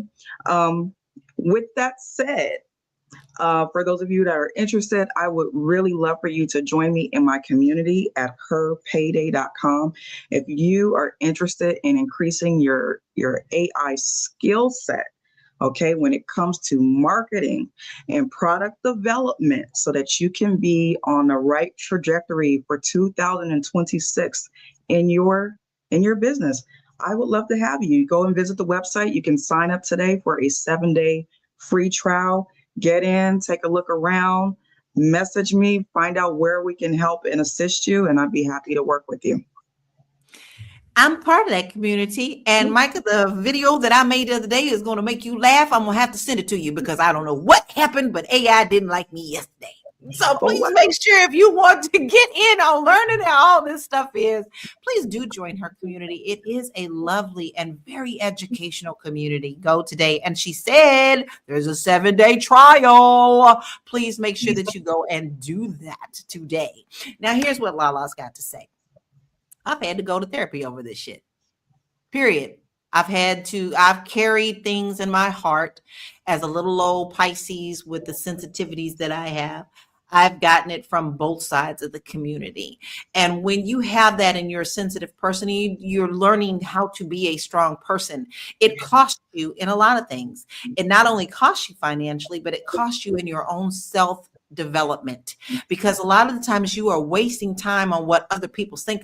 With that said, for those of you that are interested, I would really love for you to join me in my community at herpayday.com. If you are interested in increasing your AI skill set, okay, when it comes to marketing and product development, so that you can be on the right trajectory for 2026 in your business, I would love to have you. Go and visit the website. You can sign up today for a 7-day free trial. Get in, take a look around, message me, find out where we can help and assist you, and I'd be happy to work with you. I'm part of that community. And Micah, the video that I made the other day is going to make you laugh. I'm going to have to send it to you because I don't know what happened, but AI didn't like me yesterday. So please make sure if you want to get in on learning how all this stuff is, please do join her community. It is a lovely and very educational community. Go today. And she said there's a 7-day trial. Please make sure that you go and do that today. Now, here's what Lala's got to say. I've had to go to therapy over this shit. Period. I've carried things in my heart as a little old Pisces with the sensitivities that I have. I've gotten it from both sides of the community. And when you have that and you're a sensitive person, you're learning how to be a strong person. It costs you in a lot of things. It not only costs you financially, but it costs you in your own self-development. Because a lot of the times you are wasting time on what other people think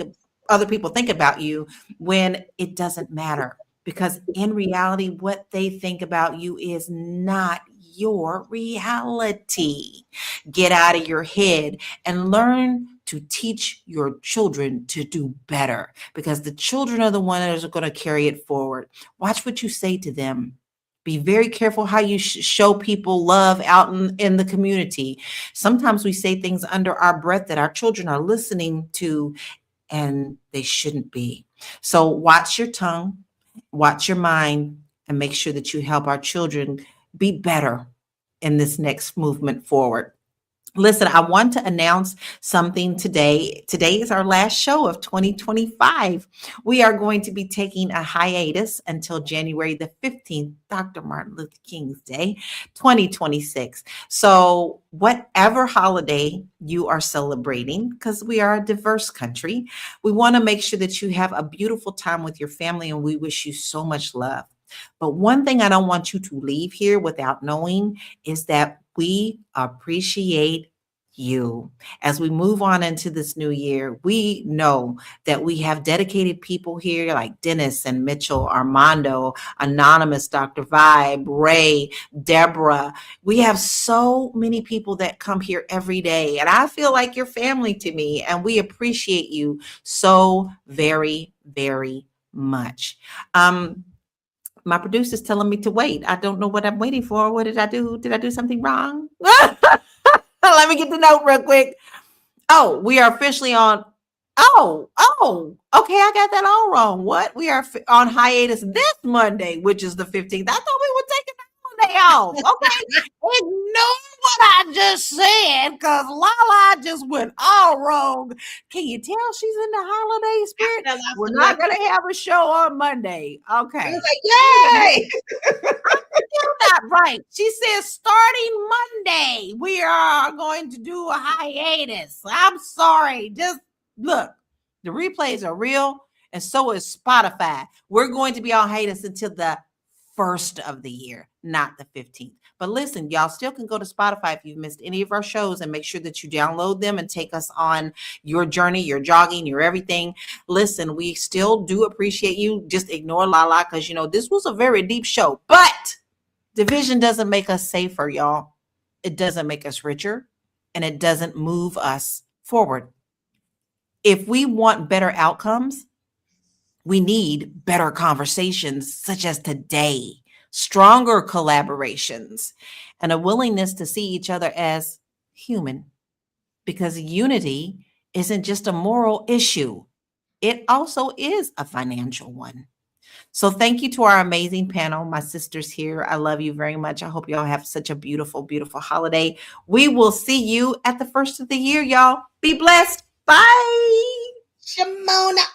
about you when it doesn't matter. Because in reality, what they think about you is not your reality. Get out of your head and learn to teach your children to do better, because the children are the ones that are going to carry it forward. Watch what you say to them. Be very careful how you show people love out in the community. Sometimes we say things under our breath that our children are listening to, and they shouldn't be. So watch your tongue, watch your mind, and make sure that you help our children be better in this next movement forward. Listen, I want to announce something today. Today is our last show of 2025. We are going to be taking a hiatus until January the 15th, Dr. Martin Luther King's Day, 2026. So whatever holiday you are celebrating, because we are a diverse country, we want to make sure that you have a beautiful time with your family, and we wish you so much love. But one thing I don't want you to leave here without knowing is that we appreciate you. As we move on into this new year, we know that we have dedicated people here like Dennis and Mitchell, Armando, Anonymous, Dr. Vibe, Ray, Deborah. We have so many people that come here every day, and I feel like you're family to me, and we appreciate you so very, very much. My producer's telling me to wait. I don't know what I'm waiting for. What did I do? Did I do something wrong? Let me get the note real quick. Oh, we are officially on. Oh, okay. I got that all wrong. What? We are on hiatus this Monday, which is the 15th. I thought we were taking the day off. Okay. Ignore what I just said, because Lala just went all wrong. Can you tell she's in the holiday spirit? We're not going to have a show on Monday. Okay. I was like, yay! Still not right. She says starting Monday, we are going to do a hiatus. I'm sorry. Just look, the replays are real, and so is Spotify. We're going to be on hiatus until the 1st of the year, not the 15th. But listen, y'all still can go to Spotify if you've missed any of our shows, and make sure that you download them and take us on your journey, your jogging, your everything. Listen, we still do appreciate you. Just ignore Lala, because, this was a very deep show. But division doesn't make us safer, y'all. It doesn't make us richer, and it doesn't move us forward. If we want better outcomes, We need better conversations such as today, stronger collaborations, and a willingness to see each other as human, because unity isn't just a moral issue. It also is a financial one. So thank you to our amazing panel, my sisters here. I love you very much. I hope y'all have such a beautiful, beautiful holiday. We will see you at the first of the year, y'all. Be blessed. Bye. Shimona.